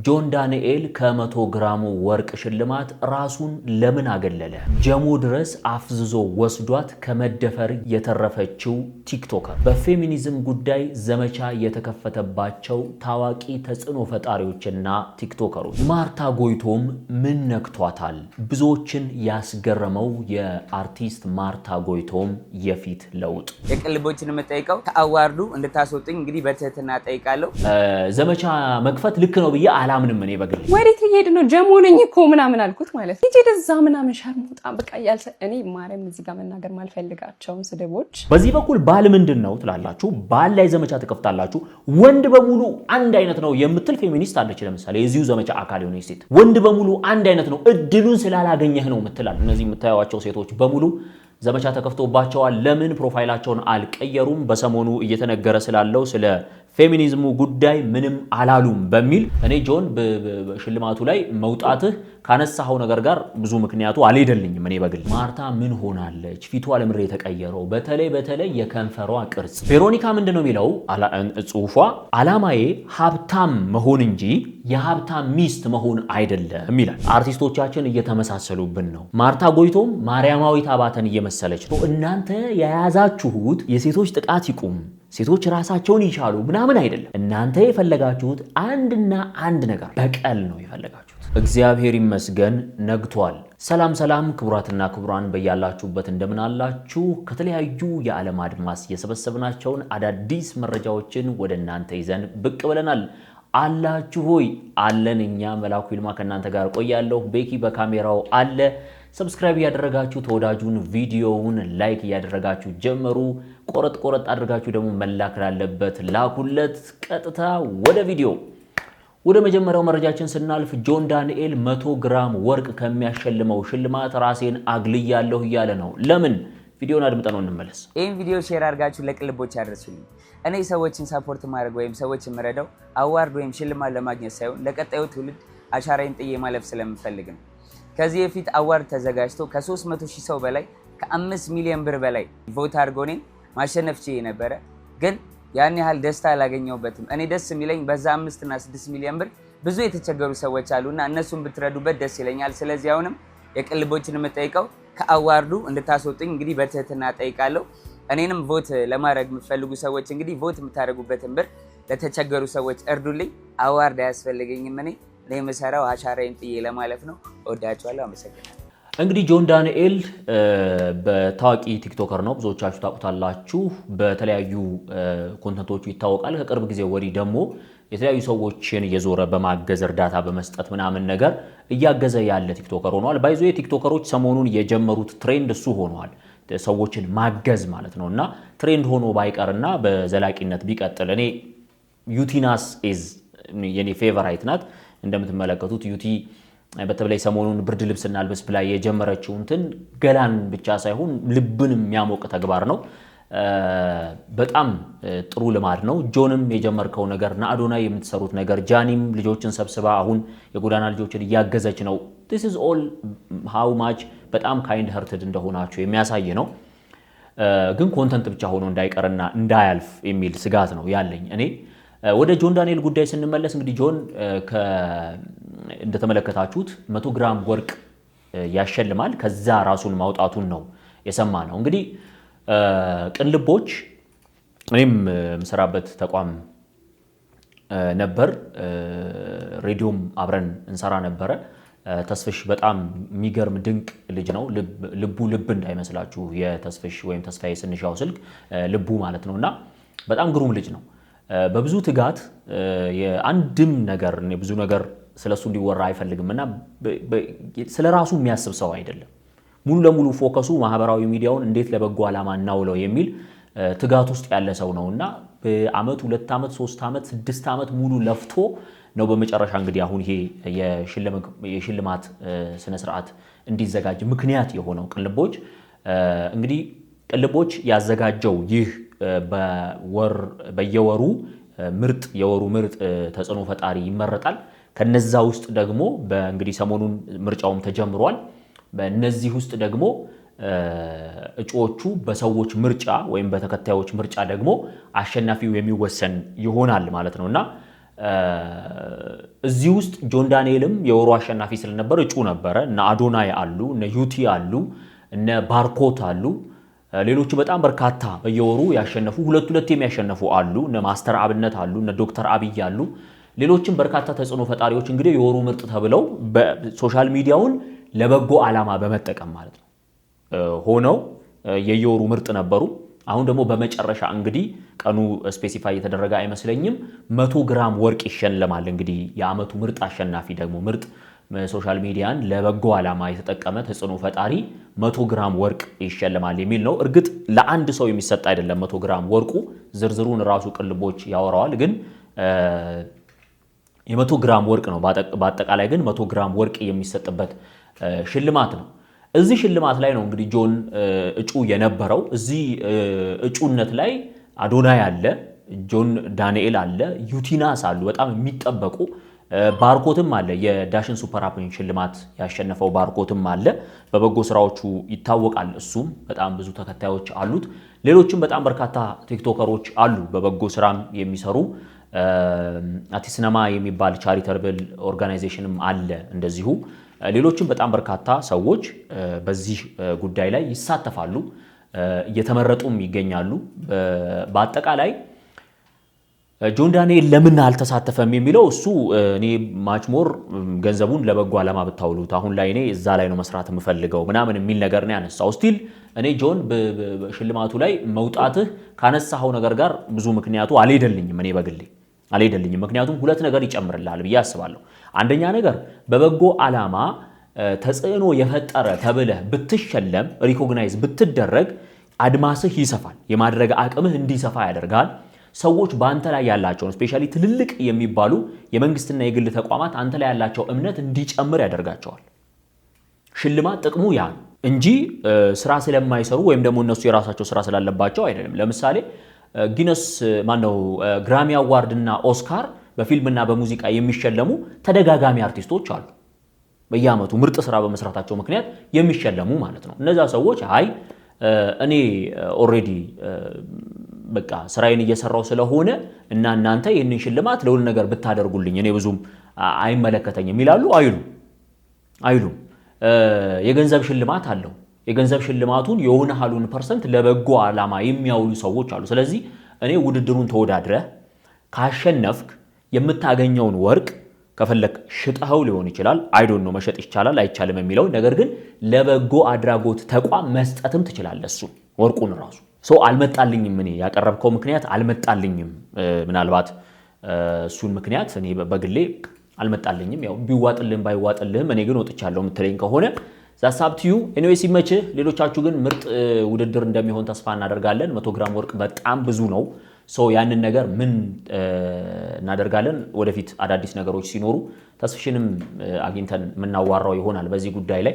ጆን ዳንኤል ከ100 ግራሙ ወርቅ ሽልማት ራሱን ለምን አገለለ? ጀሞ ድረስ አፍዝዞ ወስዷት ከመደፈር የተረፈችው ቲክቶከር። በፌሚኒዝም ጉዳይ ዘመቻ የተከፈተባቸው ታዋቂ ተጽዕኖ ፈጣሪዎችና ቲክቶከሮች። ማርታ ጎይቶም ምን ነክቷታል? ብዙዎችን ያስገረመው የአርቲስት ማርታ ጎይቶም የፊት ለውጥ። የቅልቦችን የምጠይቀው ከአዋርዱ እንድታስወጡኝ እንግዲህ በትህትና ጠይቃለሁ። ዘመቻ መክፈት ልክ ነው ብዬ አላምንም። እኔ በግል ወዴት እየሄድ ነው? ጀሞ ነኝ እኮ ምናምን አልኩት ማለት ነው። እጄ ደዛ ምናምን ሸርሙጣ በቃ ያልሰ እኔ ማርያም እዚህ ጋር መናገር ማልፈልጋቸውን ስድቦች። በዚህ በኩል ባል ምንድነው ትላላችሁ? ባል ላይ ዘመቻ ትከፍታላችሁ። ወንድ በሙሉ አንድ አይነት ነው የምትል ፌሚኒስት አለች። ለምሳሌ የዚሁ ዘመቻ አካል የሆነች ሴት ወንድ በሙሉ አንድ አይነት ነው እድሉን ስላላገኘህ ነው የምትላል። እነዚህ የምታዩዋቸው ሴቶች በሙሉ ዘመቻ ተከፍቶባቸዋል። ለምን ፕሮፋይላቸውን አልቀየሩም? በሰሞኑ እየተነገረ ስላለው ስለ ፌሚኒዝሙ ጉዳይ ምንም አላሉም በሚል እኔ ጆን በሽልማቱ ላይ መውጣትህ ካነሳው ነገር ጋር ብዙ ምክንያቱ አልሄደልኝም። እኔ በግል ማርታ ምን ሆናለች? ፊቷ ለምድር የተቀየረው በተለይ የከንፈሯ ቅርጽ። ቬሮኒካ ምንድነው የሚለው ጽሁፏ? አላማዬ ሀብታም መሆን እንጂ የሀብታም ሚስት መሆን አይደለም ይላል። አርቲስቶቻችን እየተመሳሰሉብን ነው። ማርታ ጎይቶም ማርያማዊት አባተን እየመሰለች ነው። እናንተ የያዛችሁት የሴቶች ጥቃት ይቁም፣ ሴቶች ራሳቸውን ይቻሉ ምናምን አይደለም። እናንተ የፈለጋችሁት አንድና አንድ ነገር በቀል ነው የፈለጋችሁት። እግዚአብሔር ይመስገን ነግቷል። ሰላም ክቡራትና ክቡራን በያላችሁበት እንደምን አላችሁ? ከተለያዩ የዓለም አድማስ የሰበሰብናቸውን አዳዲስ መረጃዎችን ወደ እናንተ ይዘን ብቅ ብለናል። አላችሁ ሆይ? አለን። እኛ መላኩ ይልማ ከእናንተ ጋር ቆያለሁ። ቤኪ በካሜራው አለ። ሰብስክራይብ እያደረጋችሁ ተወዳጁን ቪዲዮውን ላይክ እያደረጋችሁ ጀመሩ። ቆረጥ አድርጋችሁ ደግሞ መላክ ላለበት ላኩለት። ቀጥታ ወደ ቪዲዮ ወደ መጀመሪያው መረጃችን ስናልፍ ጆን ዳንኤል 100 ግራም ወርቅ ከሚያሸልመው ሽልማት ራሴን አግልያለሁ እያለ ነው። ለምን? ቪዲዮውን አድምጠን እንመለስ። ይህን ቪዲዮ ሼር አድርጋችሁ ለቅልቦች ያደርሱልኝ። እኔ ሰዎችን ሰፖርት ማድረግ ወይም ሰዎችን መረዳው አዋርድ ወይም ሽልማት ለማግኘት ሳይሆን ለቀጣዩ ትውልድ አሻራዬን ጥዬ ማለፍ ስለምፈልግ ነው። ከዚህ በፊት አዋርድ ተዘጋጅቶ ከ300,000 ሰው በላይ ከ5 ሚሊዮን ብር በላይ ቮት አድርጎ እኔን ማሸነፍ ችዬ ነበረ። ግን ያን ያህል ደስታ አላገኘሁበትም። እኔ ደስ የሚለኝ በዛ 5 እና 6 ሚሊዮን ብር ብዙ የተቸገሩ ሰዎች አሉና እነሱን ብትረዱበት ደስ ይለኛል። ስለዚህ አሁንም የቅልቦችን የምጠይቀው ከአዋርዱ እንድታስወጡኝ እንግዲህ በትህትና ጠይቃለሁ። እኔንም ቮት ለማድረግ የምትፈልጉ ሰዎች እንግዲህ ቮት የምታደርጉበትን ብር ለተቸገሩ ሰዎች እርዱልኝ። አዋርድ አያስፈልገኝም። እኔ የምሰራው አሻራዬን ጥዬ ለማለፍ ነው። እወዳችኋለሁ። አመሰግናለሁ። እንግዲህ ጆን ዳንኤል በታዋቂ ቲክቶከር ነው። ብዙዎቻችሁ ታውቁታላችሁ። በተለያዩ ኮንተንቶቹ ይታወቃል። ከቅርብ ጊዜ ወዲህ ደግሞ የተለያዩ ሰዎችን እየዞረ በማገዝ እርዳታ በመስጠት ምናምን ነገር እያገዘ ያለ ቲክቶከር ሆኗል። ባይዞ የቲክቶከሮች ሰሞኑን የጀመሩት ትሬንድ እሱ ሆኗል። ሰዎችን ማገዝ ማለት ነው። እና ትሬንድ ሆኖ ባይቀርና በዘላቂነት ቢቀጥል እኔ ዩቲናስ ኢዝ የኔ ፌቨራይት ናት። እንደምትመለከቱት ዩቲ በተለይ ሰሞኑን ብርድ ልብስ እናልብስ ብላ የጀመረችው እንትን ገላን ብቻ ሳይሆን ልብን የሚያሞቅ ተግባር ነው። በጣም ጥሩ ልማድ ነው። ጆንም የጀመርከው ነገር ናአዶናይ የምትሰሩት ነገር፣ ጃኒም ልጆችን ሰብስባ አሁን የጎዳና ልጆችን እያገዘች ነው። this is all how much በጣም ካይንድ ሀርትድ እንደሆናችሁ የሚያሳይ ነው። ግን ኮንተንት ብቻ ሆኖ እንዳይቀርና እንዳያልፍ የሚል ስጋት ነው ያለኝ እኔ። ወደ ጆን ዳንኤል ጉዳይ ስንመለስ እንግዲህ ጆን እንደተመለከታችሁት 100 ግራም ወርቅ ያሸልማል። ከዛ ራሱን ማውጣቱን ነው የሰማ ነው። እንግዲህ ቅንልቦች እኔም የምሰራበት ተቋም ነበር፣ ሬዲዮም አብረን እንሰራ ነበረ። ተስፍሽ በጣም የሚገርም ድንቅ ልጅ ነው። ልቡ ልብ እንዳይመስላችሁ የተስፍሽ ወይም ተስፋዬ ስንሻው ስልክ ልቡ ማለት ነውና በጣም ግሩም ልጅ ነው። በብዙ ትጋት የአንድም ነገር ብዙ ነገር ስለሱ እንዲወራ አይፈልግምና ስለራሱ የሚያስብ ሰው አይደለም። ሙሉ ለሙሉ ፎከሱ ማህበራዊ ሚዲያውን እንዴት ለበጎ ዓላማ እናውለው የሚል ትጋት ውስጥ ያለ ሰው ነውና በአመት 2 አመት 3 አመት 6 አመት ሙሉ ለፍቶ ነው በመጨረሻ እንግዲህ አሁን ይሄ የሽልማት ስነ ስርዓት እንዲዘጋጅ ምክንያት የሆነው ቅልቦች። እንግዲህ ቅልቦች ያዘጋጀው ይህ በየወሩ የወሩ ምርጥ ተጽዕኖ ፈጣሪ ይመረጣል። ከነዛ ውስጥ ደግሞ በእንግዲህ ሰሞኑን ምርጫውም ተጀምሯል። በእነዚህ ውስጥ ደግሞ እጩዎቹ በሰዎች ምርጫ ወይም በተከታዮች ምርጫ ደግሞ አሸናፊው የሚወሰን ይሆናል ማለት ነውና እዚህ ውስጥ ጆን ዳንኤልም የወሩ አሸናፊ ስለነበር እጩ ነበረ። እነ አዶናይ አሉ፣ እነ ዩቲ አሉ፣ እነ ባርኮት አሉ። ሌሎቹ በጣም በርካታ በየወሩ ያሸነፉ ሁለት የሚያሸነፉ አሉ። እነ ማስተር አብነት አሉ፣ እነ ዶክተር አብይ አሉ። ሌሎችም በርካታ ተጽዕኖ ፈጣሪዎች እንግዲህ የወሩ ምርጥ ተብለው በሶሻል ሚዲያውን ለበጎ ዓላማ በመጠቀም ማለት ነው ሆነው የየወሩ ምርጥ ነበሩ። አሁን ደግሞ በመጨረሻ እንግዲህ ቀኑ ስፔሲፋይ የተደረገ አይመስለኝም 100 ግራም ወርቅ ይሸለማል። እንግዲህ የዓመቱ ምርጥ አሸናፊ ደግሞ ምርጥ ሶሻል ሚዲያን ለበጎ ዓላማ የተጠቀመ ተጽዕኖ ፈጣሪ 100 ግራም ወርቅ ይሸለማል የሚል ነው። እርግጥ ለአንድ ሰው የሚሰጥ አይደለም 100 ግራም ወርቁ፣ ዝርዝሩን ራሱ ቅልቦች ያወራዋል። ግን የ100 ግራም ወርቅ ነው። በአጠቃላይ ግን 100 ግራም ወርቅ የሚሰጥበት ሽልማት ነው። እዚህ ሽልማት ላይ ነው እንግዲህ ጆን እጩ የነበረው። እዚህ እጩነት ላይ አዶናይ አለ፣ ጆን ዳንኤል አለ፣ ዩቲናስ አሉ፣ በጣም የሚጠበቁ ባርኮትም አለ። የዳሽን ሱፐር አፕን ሽልማት ያሸነፈው ባርኮትም አለ። በበጎ ስራዎቹ ይታወቃል። እሱም በጣም ብዙ ተከታዮች አሉት። ሌሎችም በጣም በርካታ ቲክቶከሮች አሉ በበጎ ስራም የሚሰሩ። አቲስነማ የሚባል ቻሪተብል ኦርጋናይዜሽንም አለ እንደዚሁ። ሌሎችም በጣም በርካታ ሰዎች በዚህ ጉዳይ ላይ ይሳተፋሉ፣ እየተመረጡም ይገኛሉ። በአጠቃላይ ጆን ዳንኤል ለምን አልተሳተፈም የሚለው እሱ እኔ ማችሞር ገንዘቡን ለበጎ ዓላማ ብታውሉት አሁን ላይ እኔ እዛ ላይ ነው መስራት የምፈልገው ምናምን የሚል ነገር ነው ያነሳው። ስቲል እኔ ጆን በሽልማቱ ላይ መውጣትህ ካነሳኸው ነገር ጋር ብዙ ምክንያቱ አልሄደልኝም። እኔ በግሌ አልሄደልኝም። ምክንያቱም ሁለት ነገር ይጨምርልሃል ብዬ አስባለሁ። አንደኛ ነገር በበጎ ዓላማ ተጽዕኖ የፈጠረ ተብለህ ብትሸለም ሪኮግናይዝ ብትደረግ አድማስህ ይሰፋል፣ የማድረግ አቅምህ እንዲሰፋ ያደርጋል። ሰዎች በአንተ ላይ ያላቸውን ስፔሻሊ ትልልቅ የሚባሉ የመንግስትና የግል ተቋማት አንተ ላይ ያላቸው እምነት እንዲጨምር ያደርጋቸዋል። ሽልማት ጥቅሙ ያ ነው እንጂ ስራ ስለማይሰሩ ወይም ደግሞ እነሱ የራሳቸው ስራ ስላለባቸው አይደለም። ለምሳሌ ጊነስ ማነው ግራሚ አዋርድ እና ኦስካር በፊልምና በሙዚቃ የሚሸለሙ ተደጋጋሚ አርቲስቶች አሉ። በየዓመቱ ምርጥ ስራ በመስራታቸው ምክንያት የሚሸለሙ ማለት ነው። እነዛ ሰዎች አይ እኔ ኦልሬዲ በቃ ስራዬን እየሰራው ስለሆነ እና እናንተ ይህንን ሽልማት ለሁሉ ነገር ብታደርጉልኝ እኔ ብዙም አይመለከተኝም ይላሉ። አይሉም። የገንዘብ ሽልማት አለው። የገንዘብ ሽልማቱን የሆነ ሀሉን ፐርሰንት ለበጎ ዓላማ የሚያውሉ ሰዎች አሉ። ስለዚህ እኔ ውድድሩን ተወዳድረህ ካሸነፍክ የምታገኘውን ወርቅ ከፈለክ ሽጠኸው ሊሆን ይችላል። አይዶን ነው መሸጥ ይቻላል አይቻልም የሚለው ነገር ግን ለበጎ አድራጎት ተቋም መስጠትም ትችላለህ። እሱ ወርቁን ራሱ ሰው አልመጣልኝም፣ እኔ ያቀረብከው ምክንያት አልመጣልኝም። ምናልባት እሱን ምክንያት እኔ በግሌ አልመጣልኝም። ያው ቢዋጥልህም ባይዋጥልህም እኔ ግን ወጥቻለሁ የምትለኝ ከሆነ ዛሳብቲዩ ኤኒዌይ ሲመችህ። ሌሎቻችሁ ግን ምርጥ ውድድር እንደሚሆን ተስፋ እናደርጋለን። 100 ግራም ወርቅ በጣም ብዙ ነው። ሰው ያንን ነገር ምን እናደርጋለን? ወደፊት አዳዲስ ነገሮች ሲኖሩ ተስፍሽንም አግኝተን የምናዋራው ይሆናል በዚህ ጉዳይ ላይ።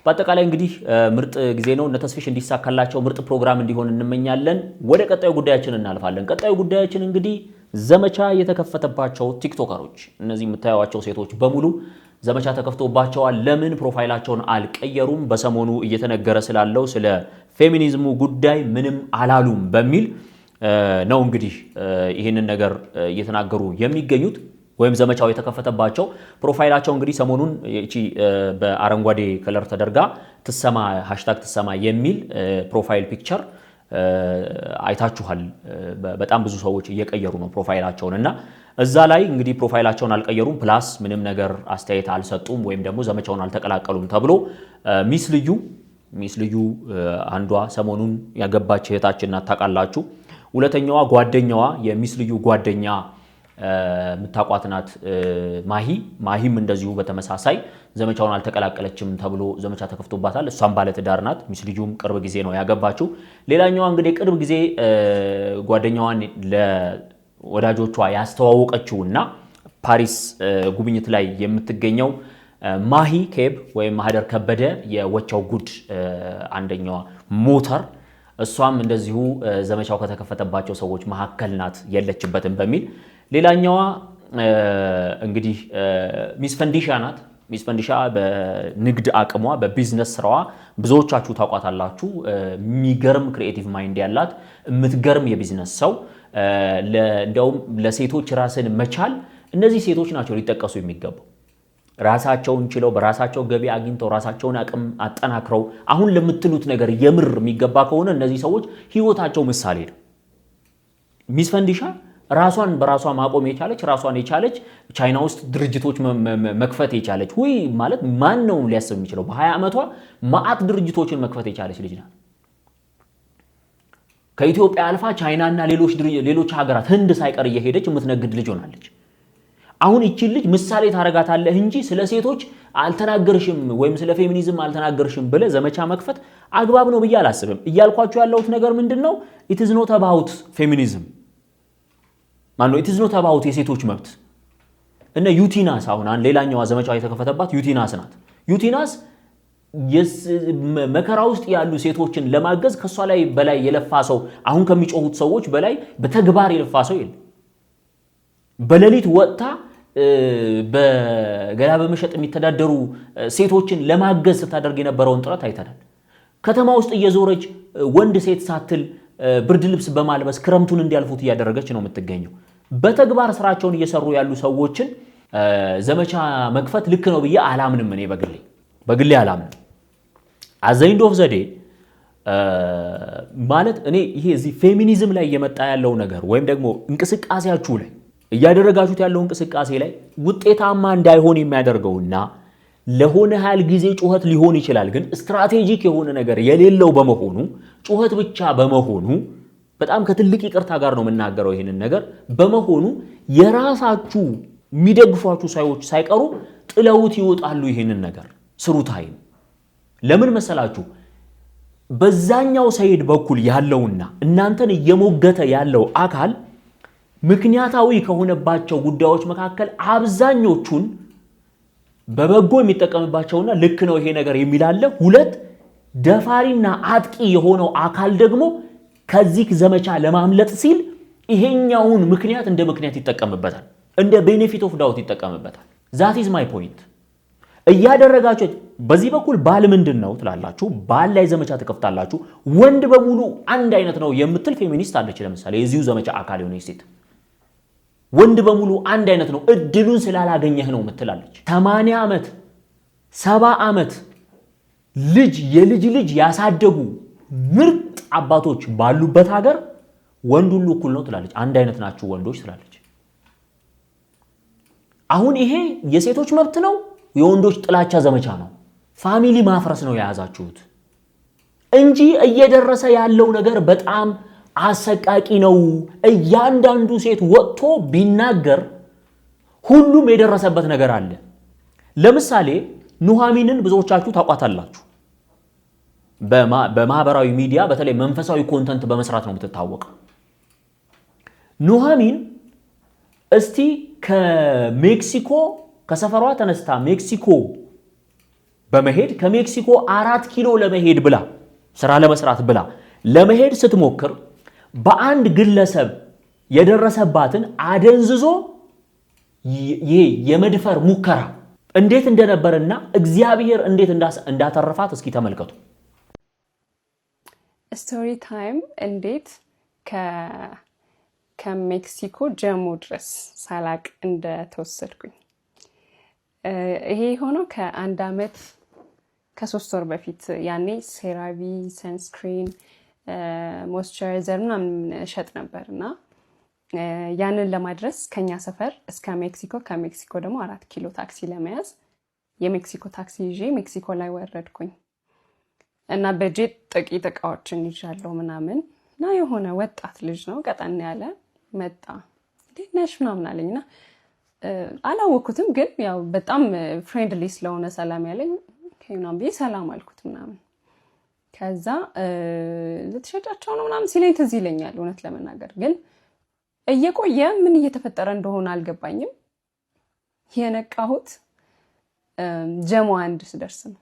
በአጠቃላይ እንግዲህ ምርጥ ጊዜ ነው። እነ ተስፍሽ እንዲሳካላቸው ምርጥ ፕሮግራም እንዲሆን እንመኛለን። ወደ ቀጣዩ ጉዳያችን እናልፋለን። ቀጣዩ ጉዳያችን እንግዲህ ዘመቻ የተከፈተባቸው ቲክቶከሮች፣ እነዚህ የምታዩዋቸው ሴቶች በሙሉ ዘመቻ ተከፍቶባቸዋል። ለምን ፕሮፋይላቸውን አልቀየሩም? በሰሞኑ እየተነገረ ስላለው ስለ ፌሚኒዝሙ ጉዳይ ምንም አላሉም በሚል ነው እንግዲህ ይህንን ነገር እየተናገሩ የሚገኙት ወይም ዘመቻው የተከፈተባቸው። ፕሮፋይላቸው እንግዲህ ሰሞኑን እቺ በአረንጓዴ ከለር ተደርጋ ትሰማ ሃሽታግ ትሰማ የሚል ፕሮፋይል ፒክቸር አይታችኋል። በጣም ብዙ ሰዎች እየቀየሩ ነው ፕሮፋይላቸውን እና እዛ ላይ እንግዲህ ፕሮፋይላቸውን አልቀየሩም፣ ፕላስ ምንም ነገር አስተያየት አልሰጡም ወይም ደግሞ ዘመቻውን አልተቀላቀሉም ተብሎ ሚስ ልዩ አንዷ ሰሞኑን ያገባች እህታችን ናት፣ ታውቃላችሁ። ሁለተኛዋ ጓደኛዋ የሚስ ልዩ ጓደኛ የምታውቋት ናት ማሂም እንደዚሁ በተመሳሳይ ዘመቻውን አልተቀላቀለችም ተብሎ ዘመቻ ተከፍቶባታል። እሷም ባለትዳር ናት። ሚስ ልዩም ቅርብ ጊዜ ነው ያገባችው። ሌላኛዋ እንግዲህ ቅርብ ጊዜ ጓደኛዋን ለወዳጆቿ ያስተዋወቀችውና ፓሪስ ጉብኝት ላይ የምትገኘው ማሂ ኬብ ወይም ማህደር ከበደ የወቻው ጉድ አንደኛዋ ሞተር፣ እሷም እንደዚሁ ዘመቻው ከተከፈተባቸው ሰዎች መካከል ናት፣ የለችበትም በሚል። ሌላኛዋ እንግዲህ ሚስ ፈንዲሻ ናት። ሚስ ፈንዲሻ በንግድ አቅሟ በቢዝነስ ስራዋ ብዙዎቻችሁ ታውቋታላችሁ። የሚገርም ክሪኤቲቭ ማይንድ ያላት የምትገርም የቢዝነስ ሰው፣ እንደውም ለሴቶች ራስን መቻል እነዚህ ሴቶች ናቸው ሊጠቀሱ የሚገባው። ራሳቸውን ችለው በራሳቸው ገቢ አግኝተው ራሳቸውን አቅም አጠናክረው አሁን ለምትሉት ነገር የምር የሚገባ ከሆነ እነዚህ ሰዎች ህይወታቸው ምሳሌ ነው። ሚስ ፈንዲሻ ራሷን በራሷ ማቆም የቻለች ራሷን የቻለች ቻይና ውስጥ ድርጅቶች መክፈት የቻለች ወይ ማለት ማን ነው ሊያስብ የሚችለው? በ20 ዓመቷ ማአት ድርጅቶችን መክፈት የቻለች ልጅ ናት። ከኢትዮጵያ አልፋ ቻይናና ሌሎች ሀገራት ህንድ ሳይቀር እየሄደች የምትነግድ ልጅ ሆናለች። አሁን እቺ ልጅ ምሳሌ ታረጋታለህ እንጂ ስለ ሴቶች አልተናገርሽም ወይም ስለ ፌሚኒዝም አልተናገርሽም ብለ ዘመቻ መክፈት አግባብ ነው ብዬ አላስብም። እያልኳችሁ ያለሁት ነገር ምንድነው? it is not about feminism ማነው it is not about የሴቶች መብት። እነ ዩቲናስ አሁን ሌላኛዋ ዘመቻው የተከፈተባት ዩቲናስ ናት። ዩቲናስ መከራ ውስጥ ያሉ ሴቶችን ለማገዝ ከሷ ላይ በላይ የለፋ ሰው አሁን ከሚጮሁት ሰዎች በላይ በተግባር የለፋ ሰው የለም። በሌሊት ወጥታ በገላ በመሸጥ የሚተዳደሩ ሴቶችን ለማገዝ ስታደርግ የነበረውን ጥረት አይተናል። ከተማ ውስጥ እየዞረች ወንድ ሴት ሳትል ብርድ ልብስ በማልበስ ክረምቱን እንዲያልፉት እያደረገች ነው የምትገኘው። በተግባር ስራቸውን እየሰሩ ያሉ ሰዎችን ዘመቻ መክፈት ልክ ነው ብዬ አላምንም። እኔ በግሌ አላምንም። አዘይንድ ኦፍ ዘዴ ማለት እኔ ይሄ እዚህ ፌሚኒዝም ላይ እየመጣ ያለው ነገር ወይም ደግሞ እንቅስቃሴያችሁ ላይ እያደረጋችሁት ያለው እንቅስቃሴ ላይ ውጤታማ እንዳይሆን የሚያደርገውና ለሆነ ያህል ጊዜ ጩኸት ሊሆን ይችላል፣ ግን ስትራቴጂክ የሆነ ነገር የሌለው በመሆኑ ጩኸት ብቻ በመሆኑ በጣም ከትልቅ ይቅርታ ጋር ነው የምናገረው ይሄንን ነገር በመሆኑ የራሳችሁ የሚደግፏችሁ ሰዎች ሳይቀሩ ጥለውት ይወጣሉ። ይሄንን ነገር ስሩታይ ለምን መሰላችሁ? በዛኛው ሰይድ በኩል ያለውና እናንተን እየሞገተ ያለው አካል ምክንያታዊ ከሆነባቸው ጉዳዮች መካከል አብዛኞቹን በበጎ የሚጠቀምባቸውና ልክ ነው ይሄ ነገር የሚላለ፣ ሁለት ደፋሪና አጥቂ የሆነው አካል ደግሞ ከዚህ ዘመቻ ለማምለጥ ሲል ይሄኛውን ምክንያት እንደ ምክንያት ይጠቀምበታል፣ እንደ ቤኔፊት ኦፍ ዳውት ይጠቀምበታል። ዛት ኢዝ ማይ ፖይንት። እያደረጋችሁ በዚህ በኩል ባል ምንድን ነው ትላላችሁ፣ ባል ላይ ዘመቻ ትከፍታላችሁ። ወንድ በሙሉ አንድ አይነት ነው የምትል ፌሚኒስት አለች። ለምሳሌ የዚሁ ዘመቻ አካል የሆነች ሴት ወንድ በሙሉ አንድ አይነት ነው እድሉን ስላላገኘህ ነው ምትላለች። 80 ዓመት 70 ዓመት የልጅ ልጅ ያሳደጉ ምርጥ አባቶች ባሉበት ሀገር ወንድ ሁሉ እኩል ነው ትላለች። አንድ አይነት ናችሁ ወንዶች ትላለች። አሁን ይሄ የሴቶች መብት ነው የወንዶች ጥላቻ ዘመቻ ነው? ፋሚሊ ማፍረስ ነው የያዛችሁት እንጂ እየደረሰ ያለው ነገር በጣም አሰቃቂ ነው። እያንዳንዱ ሴት ወጥቶ ቢናገር ሁሉም የደረሰበት ነገር አለ። ለምሳሌ ኑሃሚንን ብዙዎቻችሁ ታውቋታላችሁ። በማህበራዊ ሚዲያ በተለይ መንፈሳዊ ኮንተንት በመስራት ነው የምትታወቀው። ኑሃሚን እስቲ ከሜክሲኮ ከሰፈሯ ተነስታ ሜክሲኮ በመሄድ ከሜክሲኮ 4 ኪሎ ለመሄድ ብላ ስራ ለመስራት ብላ ለመሄድ ስትሞክር በአንድ ግለሰብ የደረሰባትን አደንዝዞ የመድፈር ሙከራ እንዴት እንደነበርና እግዚአብሔር እንዴት እንዳተረፋት እስኪ ተመልከቱ። ስቶሪ ታይም እንዴት ከሜክሲኮ ጀሞ ድረስ ሳላቅ እንደተወሰድኩኝ። ይሄ ሆኖ ከ1 ዓመት ከ3 ወር በፊት ያኔ ሴራቪ ሰንስክሪን ሞይስቸራይዘር ምናምን ሸጥ ነበርና ያንን ለማድረስ ከኛ ሰፈር እስከ ሜክሲኮ ከሜክሲኮ ደግሞ 4 ኪሎ ታክሲ ለመያዝ የሜክሲኮ ታክሲ ይዤ ሜክሲኮ ላይ ወረድኩኝ እና በጀት ጥቂት እቃዎችን ይዣለሁ ምናምን እና የሆነ ወጣት ልጅ ነው ቀጠን ያለ መጣ። እንዴት ነሽ ምናምን አለኝና አላወኩትም፣ ግን ያው በጣም ፍሬንድሊ ስለሆነ ሰላም ያለኝ ከናም ቢ ሰላም አልኩት ምናምን። ከዛ ልትሸጫቸው ነው ምናምን ሲለኝ ትዝ ይለኛል። እውነት ለመናገር ግን እየቆየ ምን እየተፈጠረ እንደሆነ አልገባኝም። የነቃሁት ጀሞ 1 ስደርስ ነው።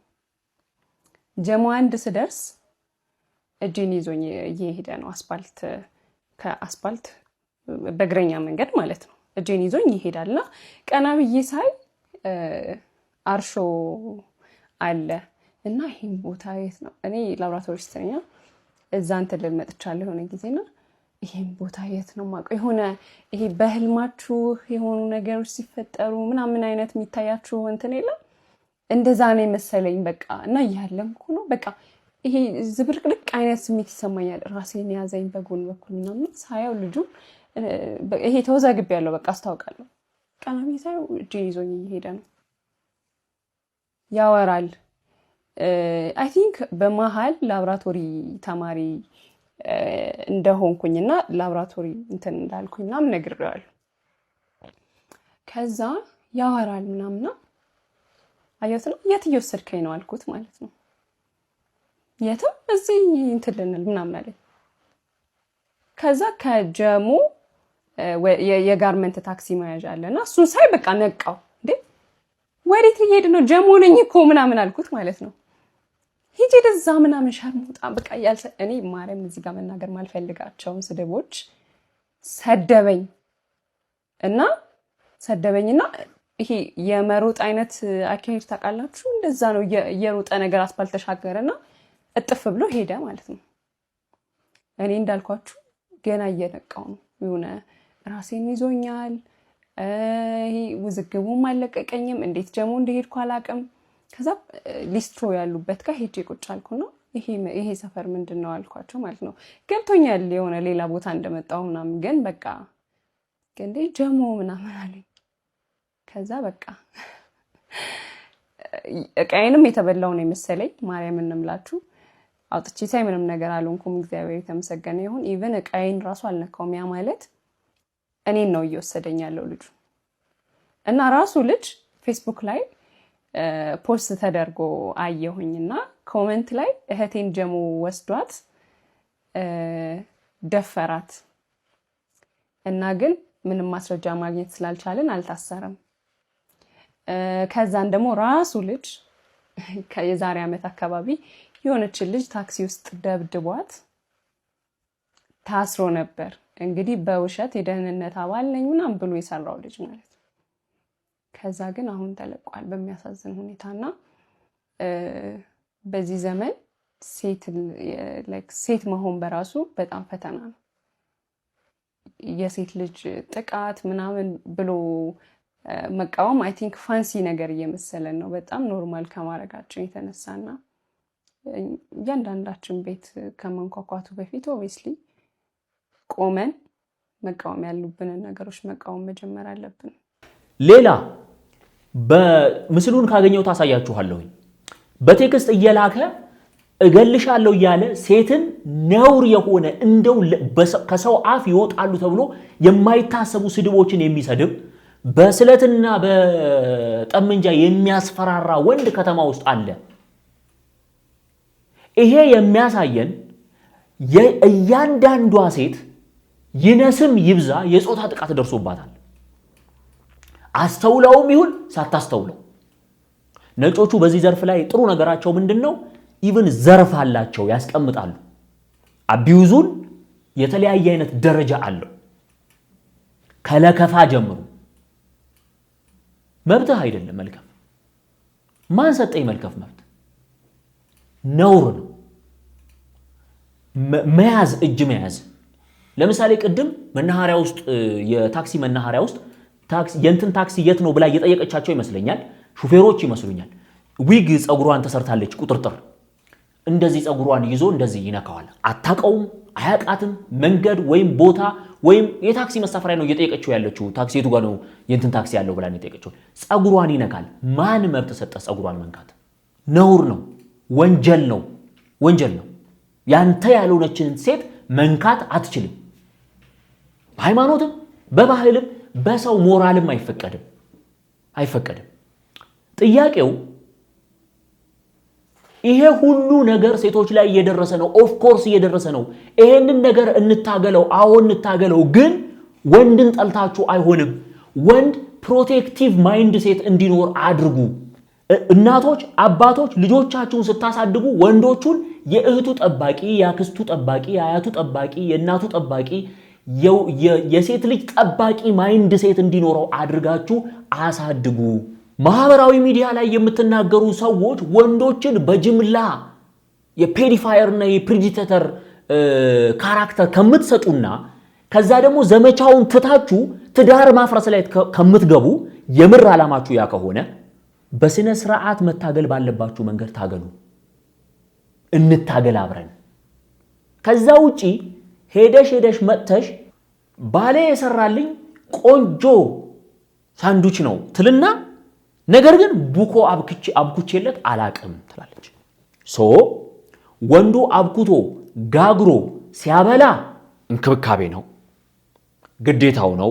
ጀሞ 1 ስደርስ እጄን ይዞኝ እየሄደ ነው። ከአስፓልት በእግረኛ መንገድ ማለት ነው። እጄን ይዞኝ ይሄዳልና ቀና ብዬ ሳይ አርሾ አለ እና ይሄን ቦታ የት ነው? እኔ ላብራቶሪ ስተኛ እዛ እንትን ልል መጥቻለሁ የሆነ ጊዜና ይሄን ቦታ የት ነው ማውቀው የሆነ ይሄ በህልማችሁ የሆኑ ነገሮች ሲፈጠሩ ምናምን አይነት የሚታያችሁ እንትን የለም እንደዛ ነው መሰለኝ በቃ እና ያለምኩ ነው በቃ ይሄ ዝብርቅርቅ አይነት ስሜት ይሰማኛል ራሴን ያዘኝ በጎን በኩል ምናምን ሳያው ልጁ ይሄ ተወዛግብ ያለው በቃ አስታውቃለሁ ቀናሚ ሳይው እጄን ይዞኝ እየሄደ ነው ያወራል አይ ቲንክ በመሃል ላብራቶሪ ተማሪ እንደሆንኩኝና ላብራቶሪ እንትን እንዳልኩኝና ምነግሬዋለሁ ከዛ ያወራል ምናምንና አየሁት የት እየወሰድከኝ ነው አልኩት ማለት ነው የትም እዚህ እንትን ልንል ምናምን አለኝ ከዛ ከጀሙ የጋርመንት ታክሲ መያዣ አለና እሱን ሳይ በቃ ነቃው እንዴ ወዴት እየሄድ ነው ጀሙ ነኝ እኮ ምናምን አልኩት ማለት ነው ሂጂ ደዛ ምናምን ሸርሙጣ በቃ እኔ ማርያም እዚህ ጋር መናገር ማልፈልጋቸውን ስድቦች ሰደበኝና ይሄ የመሮጥ አይነት አካሄድ ታውቃላችሁ እንደዛ ነው የሮጠ ነገር አስፋልት ተሻገረና እጥፍ ብሎ ሄደ ማለት ነው እኔ እንዳልኳችሁ ገና እየነቃው ነው የሆነ ራሴን ይዞኛል ይሄ ውዝግቡም አለቀቀኝም እንዴት ጀሞ እንደሄድኩ አላቅም ከዛ ሊስትሮ ያሉበት ጋር ሄጄ ቁጭ አልኩና ይሄ ሰፈር ምንድነው አልኳቸው ማለት ነው ገብቶኛል የሆነ ሌላ ቦታ እንደመጣው ምናምን ግን በቃ እንዴ ጀሞ ምናምን አለኝ ከዛ በቃ እቃዬንም የተበላው ነው መሰለኝ ማርያምን እንምላችሁ አውጥቼ ሳይ ምንም ነገር አልሆንኩም እግዚአብሔር የተመሰገነ ይሁን ኢቭን እቃዬን ራሱ አልነካውም ያ ማለት እኔን ነው እየወሰደኝ ያለው ልጁ እና ራሱ ልጅ ፌስቡክ ላይ ፖስት ተደርጎ አየሁኝና ኮሜንት ላይ እህቴን ጀሙ ወስዷት ደፈራት እና ግን ምንም ማስረጃ ማግኘት ስላልቻለን አልታሰረም ከዛን ደግሞ ራሱ ልጅ ከየዛሬ አመት አካባቢ የሆነች ልጅ ታክሲ ውስጥ ደብድቧት ታስሮ ነበር እንግዲህ በውሸት የደህንነት አባል ነኝ ምናምን ብሎ የሰራው ልጅ ማለት ነው ከዛ ግን አሁን ተለቋል በሚያሳዝን ሁኔታና በዚህ ዘመን ሴት መሆን በራሱ በጣም ፈተና ነው የሴት ልጅ ጥቃት ምናምን ብሎ መቃወም አይ ቲንክ ፋንሲ ነገር እየመሰለን ነው በጣም ኖርማል ከማረጋችን የተነሳና ያንዳንዳችን ቤት ከመንኳኳቱ በፊት ኦብቪስሊ ቆመን መቃወም ያሉብን ነገሮች መቃወም መጀመር አለብን ሌላ በምስሉን ካገኘው ታሳያችኋለሁ በቴክስት እየላከ እገልሻለሁ ያለ ሴትን ነውር የሆነ እንደው ከሰው አፍ ይወጣሉ ተብሎ የማይታሰቡ ስድቦችን የሚሰድብ በስለትና በጠመንጃ የሚያስፈራራ ወንድ ከተማ ውስጥ አለ ይሄ የሚያሳየን የእያንዳንዷ ሴት ይነስም ይብዛ የጾታ ጥቃት ደርሶባታል አስተውለውም ይሁን ሳታስተውለው ነጮቹ በዚህ ዘርፍ ላይ ጥሩ ነገራቸው ምንድነው ኢቭን ዘርፍ አላቸው ያስቀምጣሉ አቢዩዙን የተለያየ አይነት ደረጃ አለው ከለከፋ ጀምሩ መብትህ አይደለም መልከፍ ማን ሰጠኝ መልከፍ መብት ነውር ነው መያዝ እጅ መያዝ ለምሳሌ ቅድም መናኸሪያ ውስጥ የታክሲ መናኸሪያ ውስጥ ታክሲ የንትን ታክሲ የት ነው ብላ እየጠየቀቻቸው ይመስለኛል ሹፌሮች ይመስሉኛል ዊግ ጸጉሯን ተሰርታለች ቁጥርጥር እንደዚህ ጸጉሯን ይዞ እንደዚህ ይነካዋል አታቀውም አያቃትም መንገድ ወይም ቦታ ወይም የታክሲ መሳፈሪያ ነው እየጠየቀችው ያለችው ታክሲ የቱ ጋር ነው የንትን ታክሲ ያለው ብላ ነው የጠየቀችው ጸጉሯን ይነካል ማን መብት ሰጠ ጸጉሯን መንካት ነውር ነው ወንጀል ነው ያንተ ያልሆነችን ሴት መንካት አትችልም በሃይማኖትም በባህልም በሰው ሞራልም አይፈቀድም ጥያቄው ይሄ ሁሉ ነገር ሴቶች ላይ እየደረሰ ነው ኦፍ ኮርስ እየደረሰ ነው ይሄንን ነገር እንታገለው አሁን እንታገለው ግን ወንድን ጠልታችሁ አይሆንም ወንድ ፕሮቴክቲቭ ማይንድ ሴት እንዲኖር አድርጉ እናቶች አባቶች ልጆቻችሁን ስታሳድጉ ወንዶቹን የእህቱ ጠባቂ ያክስቱ ጠባቂ ያያቱ ጠባቂ የእናቱ ጠባቂ የሴት ልጅ ጠባቂ ማይንድ ሴት እንዲኖረው አድርጋችሁ አሳድጉ ማህበራዊ ሚዲያ ላይ የምትናገሩ ሰዎች ወንዶችን በጅምላ የፔዲፋየር እና የፕሬዲተር ካራክተር ከምትሰጡና ከዛ ደግሞ ዘመቻውን ትታችሁ ትዳር ማፍረስ ላይ ከምትገቡ የምር ዓላማችሁ ያ ከሆነ በስነ ስርዓት መታገል ባለባችሁ መንገድ ታገሉ። እንታገል አብረን። ከዛ ውጪ ሄደሽ መጥተሽ ባሌ የሰራልኝ ቆንጆ ሳንዱች ነው ትልና ነገር ግን ቡኮ አብኩቼለት አላቅም ትላለች። ወንዱ አብኩቶ ጋግሮ ሲያበላ እንክብካቤ ነው፣ ግዴታው ነው።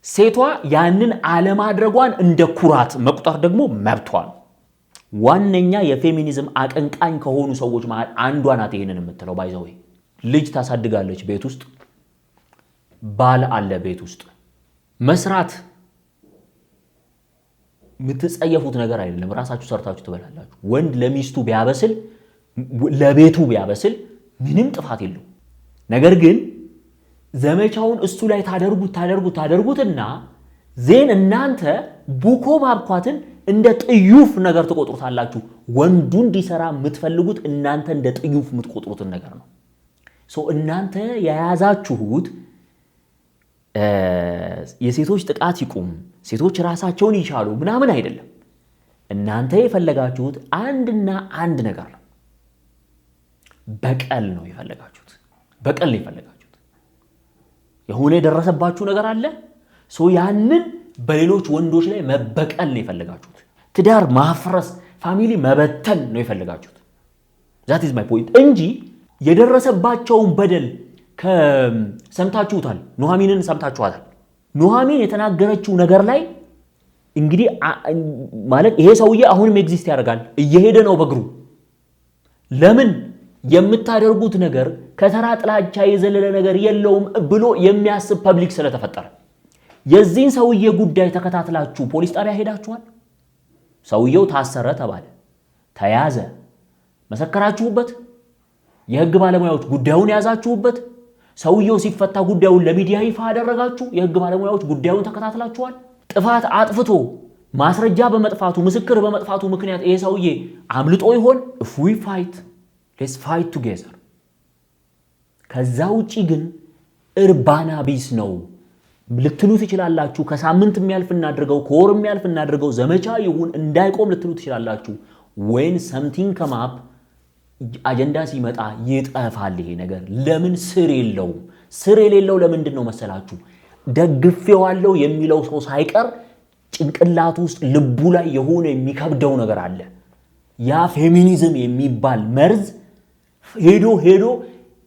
ሴቷ ያንን አለማድረጓን እንደ ኩራት መቁጠር ደግሞ መብቷ ነው። ዋነኛ የፌሚኒዝም አቀንቃኝ ከሆኑ ሰዎች መሃል አንዷ ናት ይሄንን የምትለው። ባይዘው ልጅ ታሳድጋለች ቤት ውስጥ፣ ባል አለ ቤት ውስጥ። መስራት የምትጸየፉት ነገር አይደለም፣ ራሳችሁ ሰርታችሁ ትበላላችሁ። ወንድ ለሚስቱ ቢያበስል ለቤቱ ቢያበስል ምንም ጥፋት የለው። ነገር ግን ዘመቻውን እሱ ላይ ታደርጉትና ዜን እናንተ ቡኮ ማብኳትን እንደ ጥዩፍ ነገር ትቆጥሩታላችሁ። ወንዱ እንዲሰራ የምትፈልጉት እናንተ እንደ ጥዩፍ የምትቆጥሩትን ነገር ነው። እናንተ የያዛችሁት የሴቶች ጥቃት ይቁም፣ ሴቶች ራሳቸውን ይቻሉ ምናምን አይደለም። እናንተ የፈለጋችሁት አንድና አንድ ነገር ነው። በቀል ነው የፈለጋችሁት። የሆነ የደረሰባችሁ ነገር አለ። ያንን በሌሎች ወንዶች ላይ መበቀል ነው የፈለጋችሁት። ትዳር ማፍረስ፣ ፋሚሊ መበተን ነው የፈለጋችሁት። that is my point እንጂ የደረሰባቸውን በደል ሰምታችሁታል። ኑሐሚንን ሰምታችኋታል። ኑሐሚን የተናገረችው ነገር ላይ እንግዲህ ማለት ይሄ ሰውዬ አሁንም ኤግዚስት ያደርጋል፣ እየሄደ ነው በእግሩ። ለምን የምታደርጉት ነገር ከተራ ጥላቻ የዘለለ ነገር የለውም ብሎ የሚያስብ ፐብሊክ ስለተፈጠረ የዚህን ሰውዬ ጉዳይ ተከታትላችሁ ፖሊስ ጣቢያ ሄዳችኋል። ሰውየው ታሰረ ተባለ፣ ተያዘ፣ መሰከራችሁበት። የህግ ባለሙያዎች ጉዳዩን ያዛችሁበት። ሰውየው ሲፈታ ጉዳዩን ለሚዲያ ይፋ አደረጋችሁ። የህግ ባለሙያዎች ጉዳዩን ተከታትላችኋል። ጥፋት አጥፍቶ ማስረጃ በመጥፋቱ ምስክር በመጥፋቱ ምክንያት ይሄ ሰውዬ አምልጦ ይሆን? if we fight let's fight together። ከዛ ውጪ ግን እርባና ቢስ ነው ልትሉ ትችላላችሁ። ከሳምንት የሚያልፍ እናድርገው፣ ከወር የሚያልፍ እናድርገው፣ ዘመቻ ይሁን እንዳይቆም ልትሉ ትችላላችሁ። when something come up አጀንዳ ሲመጣ ይጠፋል ይሄ ነገር። ለምን ስር የለውም? ስር የሌለው ለምንድን ነው መሰላችሁ? ደግፌዋለሁ የሚለው ሰው ሳይቀር ጭንቅላቱ ውስጥ ልቡ ላይ የሆነ የሚከብደው ነገር አለ። ያ ፌሚኒዝም የሚባል መርዝ ሄዶ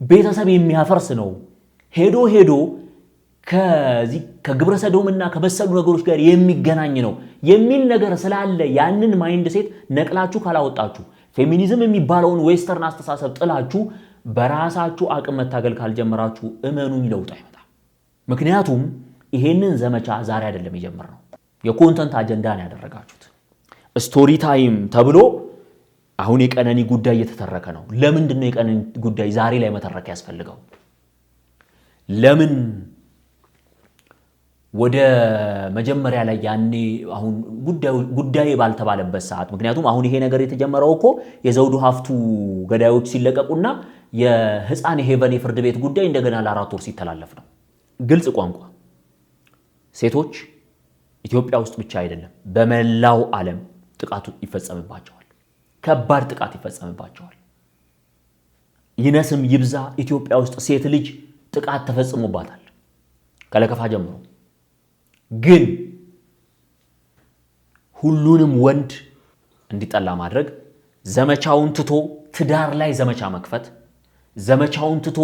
ቤተሰብ የሚያፈርስ ነው። ሄዶ ከግብረ ሰዶምና ከመሰሉ ነገሮች ጋር የሚገናኝ ነው የሚል ነገር ስላለ ያንን ማይንድ ሴት ነቅላችሁ ካላወጣችሁ፣ ፌሚኒዝም የሚባለውን ዌስተርን አስተሳሰብ ጥላችሁ በራሳችሁ አቅም መታገል ካልጀመራችሁ እመኑኝ ለውጥ አይመጣም። ምክንያቱም ይሄንን ዘመቻ ዛሬ አይደለም የጀመርነው። የኮንተንት አጀንዳ ነው ያደረጋችሁት። ስቶሪ ታይም ተብሎ አሁን የቀነኒ ጉዳይ እየተተረከ ነው። ለምንድን ነው የቀነኒ ጉዳይ ዛሬ ላይ መተረክ ያስፈልገው? ለምን ወደ መጀመሪያ ላይ ያኔ አሁን ጉዳይ ባልተባለበት ሰዓት፣ ምክንያቱም አሁን ይሄ ነገር የተጀመረው እኮ የዘውዱ ሀፍቱ ገዳዮች ሲለቀቁና የህፃን ሄቨን የፍርድ ቤት ጉዳይ እንደገና ለ4 ወር ሲተላለፍ ነው። ግልጽ ቋንቋ ሴቶች ኢትዮጵያ ውስጥ ብቻ አይደለም በመላው ዓለም ጥቃቱ ይፈጸምባቸዋል። ከባድ ጥቃት ይፈጸምባቸዋል። ይነስም ይብዛ ኢትዮጵያ ውስጥ ሴት ልጅ ጥቃት ተፈጽሞባታል ከለከፋ ጀምሮ። ግን ሁሉንም ወንድ እንዲጠላ ማድረግ፣ ዘመቻውን ትቶ ትዳር ላይ ዘመቻ መክፈት፣ ዘመቻውን ትቶ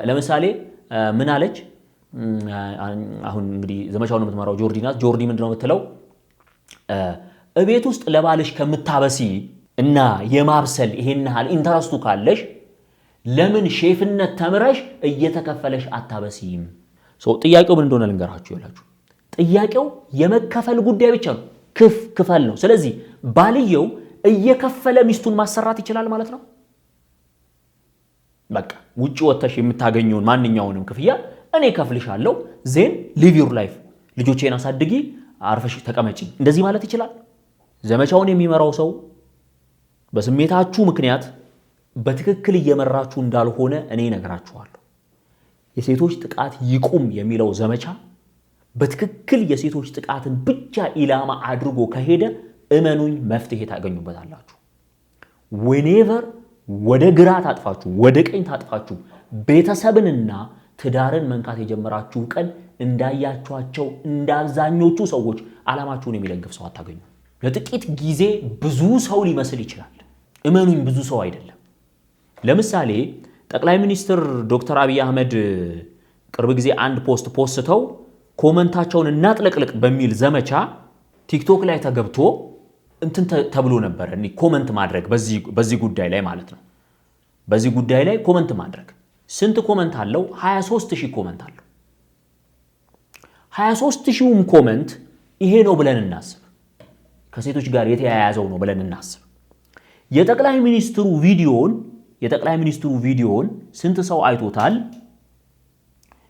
ለምሳሌ ምን አለች? አሁን እንግዲህ ዘመቻውን የምትመራው ጆርዲ ናት። ጆርዲ ምንድነው የምትለው? እቤት ውስጥ ለባልሽ ከምታበሲ እና የማብሰል ይሄን ያህል ኢንተረስቱ ካለሽ ለምን ሼፍነት ተምረሽ እየተከፈለሽ አታበሲም? ጥያቄው ምን እንደሆነ ልንገራችሁ ይላችሁ። ጥያቄው የመከፈል ጉዳይ ብቻ ነው። ክፈል ነው። ስለዚህ ባልየው እየከፈለ ሚስቱን ማሰራት ይችላል ማለት ነው። በቃ ውጪ ወጥተሽ የምታገኘውን ማንኛውንም ክፍያ እኔ ከፍልሻለሁ፣ ዜን ሊቭ ዩር ላይፍ፣ ልጆቼን አሳድጊ፣ አርፈሽ ተቀመጪ፣ እንደዚህ ማለት ይችላል። ዘመቻውን የሚመራው ሰው በስሜታችሁ ምክንያት በትክክል እየመራችሁ እንዳልሆነ እኔ እነግራችኋለሁ። የሴቶች ጥቃት ይቁም የሚለው ዘመቻ በትክክል የሴቶች ጥቃትን ብቻ ኢላማ አድርጎ ከሄደ እመኑኝ መፍትሄ ታገኙበታላችሁ። whenever ወደ ግራ ታጥፋችሁ ወደ ቀኝ ታጥፋችሁ ቤተሰብንና ትዳርን መንካት የጀመራችሁ ቀን እንዳያችኋቸው እንዳብዛኞቹ ሰዎች ዓላማችሁን የሚደግፍ ሰው አታገኙ። ለጥቂት ጊዜ ብዙ ሰው ሊመስል ይችላል። እመኑኝ ብዙ ሰው አይደለም። ለምሳሌ ጠቅላይ ሚኒስትር ዶክተር አብይ አህመድ ቅርብ ጊዜ አንድ ፖስት ፖስተው ኮመንታቸውን እናጥለቅልቅ በሚል ዘመቻ ቲክቶክ ላይ ተገብቶ እንትን ተብሎ ነበር እኒ ኮመንት ማድረግ በዚህ ጉዳይ ላይ ማለት ነው። በዚህ ጉዳይ ላይ ኮመንት ማድረግ ስንት ኮመንት አለው? 23000 ኮመንት አለው። 23000ም ኮመንት ይሄ ነው ብለን እናስብ። ከሴቶች ጋር የተያያዘው ነው ብለን እናስብ። የጠቅላይ ሚኒስትሩ ቪዲዮን ስንት ሰው አይቶታል?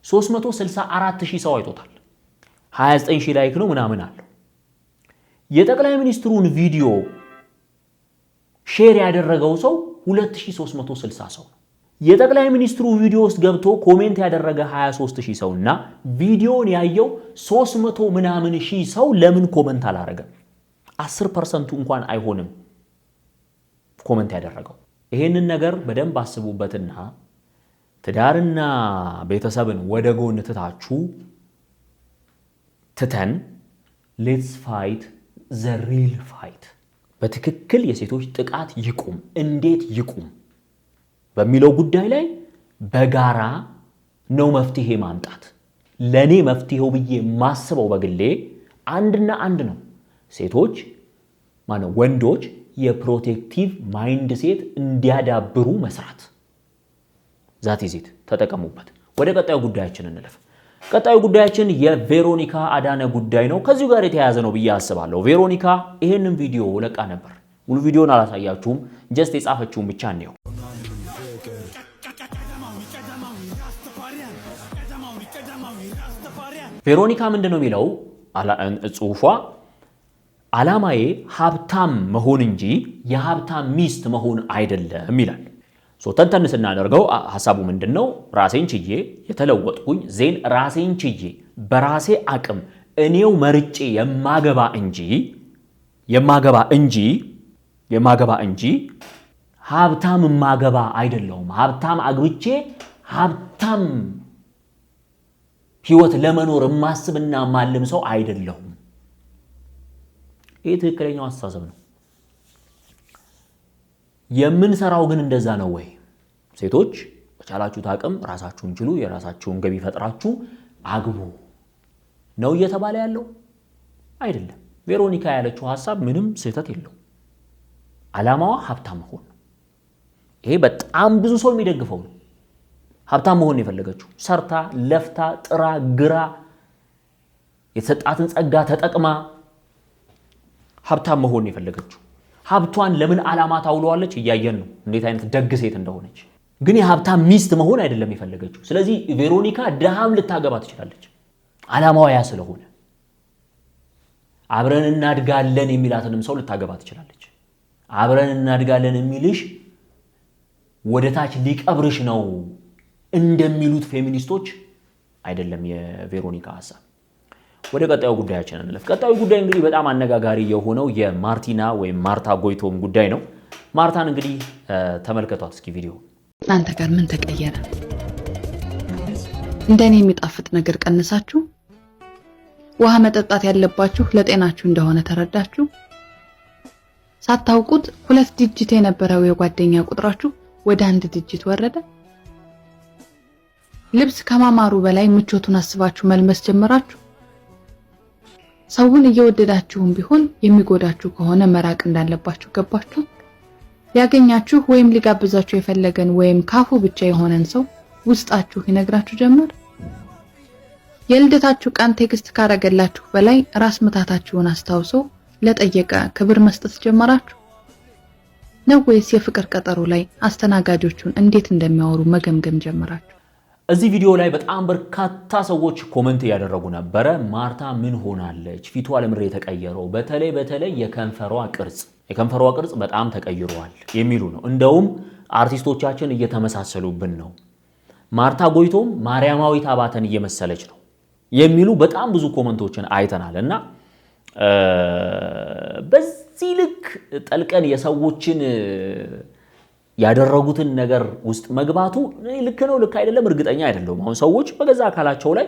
364000 ሰው አይቶታል። 29000 ላይክ ነው ምናምን አለው። የጠቅላይ ሚኒስትሩን ቪዲዮ ሼር ያደረገው ሰው 2360 ሰው ነው። የጠቅላይ ሚኒስትሩ ቪዲዮ ውስጥ ገብቶ ኮሜንት ያደረገ 23000 ሰውና ቪዲዮን ያየው 300 ምናምን ሺህ ሰው ለምን ኮሜንት አላረገም? 10% እንኳን አይሆንም ኮሜንት ያደረገው። ይሄንን ነገር በደንብ አስቡበትና ትዳርና ቤተሰብን ወደ ጎን ትተን ሌትስ ፋይት ዘ ሪል ፋይት። በትክክል የሴቶች ጥቃት ይቁም፣ እንዴት ይቁም በሚለው ጉዳይ ላይ በጋራ ነው መፍትሄ ማምጣት። ለኔ መፍትሄው ብዬ ማስበው በግሌ አንድና አንድ ነው። ሴቶች ወንዶች የፕሮቴክቲቭ ማይንድ ሴት እንዲያዳብሩ መስራት። ዛት ይዚት ተጠቀሙበት። ወደ ቀጣዩ ጉዳያችን እንለፍ። ቀጣዩ ጉዳያችን የቬሮኒካ አዳነ ጉዳይ ነው። ከዚሁ ጋር የተያያዘ ነው ብዬ አስባለሁ። ቬሮኒካ ይሄንን ቪዲዮ ለቃ ነበር። ሙሉ ቪዲዮን አላሳያችሁም፣ ጀስት የጻፈችውን ብቻ ነው። ቬሮኒካ ምንድነው የሚለው ጽሁፏ? ዓላማዬ ሀብታም መሆን እንጂ የሀብታም ሚስት መሆን አይደለም ይላል። ተንተን ስናደርገው ሐሳቡ ምንድነው? ራሴን ችዬ የተለወጥኩኝ ዜን ራሴን ችዬ በራሴ አቅም እኔው መርጬ የማገባ እንጂ ሀብታም ማገባ አይደለሁም። ሀብታም አግብቼ ሀብታም ህይወት ለመኖር ማስብና ማለም ሰው አይደለሁም። ይህ ትክክለኛው አስተሳሰብ ነው። የምንሰራው ግን እንደዛ ነው ወይ? ሴቶች በቻላችሁት አቅም ራሳችሁን ችሉ፣ የራሳችሁን ገቢ ፈጥራችሁ አግቡ ነው እየተባለ ያለው አይደለም። ቬሮኒካ ያለችው ሐሳብ ምንም ስህተት የለው። ዓላማዋ ሀብታም መሆን ነው። ይሄ በጣም ብዙ ሰው የሚደግፈው ነው። ሀብታም መሆን የፈለገችው ሰርታ ለፍታ ጥራ ግራ የተሰጣትን ጸጋ ተጠቅማ ሀብታም መሆን የፈለገችው። ሀብቷን ለምን ዓላማ ታውለዋለች? እያየን ነው እንዴት አይነት ደግ ሴት እንደሆነች። ግን የሀብታም ሚስት መሆን አይደለም የፈለገችው። ስለዚህ ቬሮኒካ ድሃም ልታገባ ትችላለች፣ ዓላማዋ ያ ስለሆነ። አብረን እናድጋለን የሚላትንም ሰው ልታገባ ትችላለች። አብረን እናድጋለን የሚልሽ ወደታች ሊቀብርሽ ነው እንደሚሉት ፌሚኒስቶች አይደለም የቬሮኒካ ሐሳብ። ወደ ቀጣዩ ጉዳያችን እንለፍ። ቀጣዩ ጉዳይ እንግዲህ በጣም አነጋጋሪ የሆነው የማርቲና ወይም ማርታ ጎይቶም ጉዳይ ነው። ማርታን እንግዲህ ተመልከቷት እስኪ ቪዲዮ። እናንተ ጋር ምን ተቀየረ? እንደኔ የሚጣፍጥ ነገር ቀንሳችሁ ውሃ መጠጣት ያለባችሁ ለጤናችሁ እንደሆነ ተረዳችሁ? ሳታውቁት 2 ዲጂት የነበረው የጓደኛ ቁጥራችሁ ወደ 1 ዲጂት ወረደ። ልብስ ከማማሩ በላይ ምቾቱን አስባችሁ መልበስ ጀመራችሁ። ሰውን እየወደዳችሁም ቢሆን የሚጎዳችሁ ከሆነ መራቅ እንዳለባችሁ ገባችሁ። ሊያገኛችሁ ወይም ሊጋብዛችሁ የፈለገን ወይም ካፉ ብቻ የሆነን ሰው ውስጣችሁ ይነግራችሁ ጀመር። የልደታችሁ ቀን ቴክስት ካረገላችሁ በላይ ራስ ምታታችሁን አስታውሶ ለጠየቀ ክብር መስጠት ጀመራችሁ ነው ወይስ የፍቅር ቀጠሮ ላይ አስተናጋጆቹን እንዴት እንደሚያወሩ መገምገም ጀመራችሁ? እዚህ ቪዲዮ ላይ በጣም በርካታ ሰዎች ኮሜንት ያደረጉ ነበር። ማርታ ምን ሆናለች? ፊቷ ለምሬ ተቀየረው፣ በተለይ የከንፈሯ ቅርጽ በጣም ተቀይሯል የሚሉ ነው። እንደውም አርቲስቶቻችን እየተመሳሰሉብን ነው፣ ማርታ ጎይቶም ማርያማዊት አባተን እየመሰለች ነው የሚሉ በጣም ብዙ ኮመንቶችን አይተናል። እና በዚህ ልክ ጠልቀን የሰዎችን ያደረጉትን ነገር ውስጥ መግባቱ ልክ ነው ልክ አይደለም እርግጠኛ አይደለም። አሁን ሰዎች በገዛ አካላቸው ላይ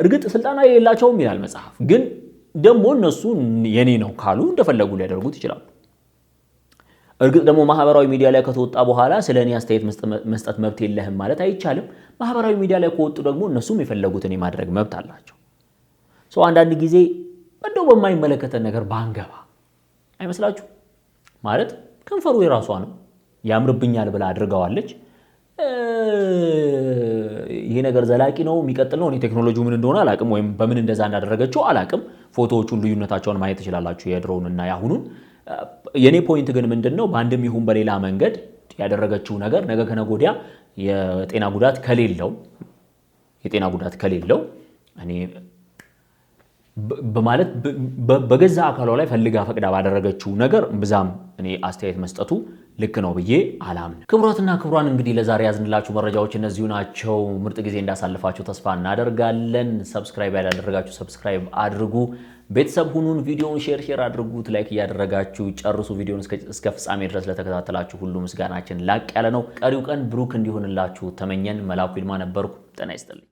እርግጥ ስልጣና የሌላቸውም ይላል መጽሐፍ፣ ግን ደግሞ እነሱ የኔ ነው ካሉ እንደፈለጉ ሊያደርጉት ይችላሉ። እርግጥ ደግሞ ማህበራዊ ሚዲያ ላይ ከተወጣ በኋላ ስለኔ አስተያየት መስጠት መብት የለህም ማለት አይቻልም። ማህበራዊ ሚዲያ ላይ ከወጡ ደግሞ እነሱም የፈለጉትን የማድረግ መብት አላቸው። አንዳንድ ጊዜ እንደው በማይመለከተን ነገር ባንገባ አይመስላችሁ? ማለት ከንፈሩ የራሷ ነው ያምርብኛል ብላ አድርገዋለች። ይሄ ነገር ዘላቂ ነው የሚቀጥል ነው? እኔ ቴክኖሎጂው ምን እንደሆነ አላቅም፣ ወይም በምን እንደዛ እንዳደረገችው አላቅም። ፎቶዎቹን ልዩነታቸውን ማየት ትችላላችሁ፣ የድሮውንና ያሁኑን። የኔ ፖይንት ግን ምንድነው በአንድም ይሁን በሌላ መንገድ ያደረገችው ነገር ነገ ከነገ ወዲያ የጤና ጉዳት ከሌለው እኔ በማለት በገዛ አካሏ ላይ ፈልጋ ፈቅዳ ባደረገችው ነገር ብዛም እኔ አስተያየት መስጠቱ ልክ ነው ብዬ አላምን። ክቡራትና ክቡራን እንግዲህ ለዛሬ ያዝንላችሁ መረጃዎች እነዚሁ ናቸው። ምርጥ ጊዜ እንዳሳልፋችሁ ተስፋ እናደርጋለን። ሰብስክራይብ ያላደረጋችሁ ሰብስክራይብ አድርጉ፣ ቤተሰብ ሁኑን። ቪዲዮውን ሼር አድርጉት፣ ላይክ እያደረጋችሁ ጨርሱ። ቪዲዮውን እስከ ፍጻሜ ድረስ ለተከታተላችሁ ሁሉ ምስጋናችን ላቅ ያለ ነው። ቀሪው ቀን ብሩክ እንዲሆንላችሁ ተመኘን። መላኩ ይልማ ነበርኩ። ጤና ይስጥልኝ።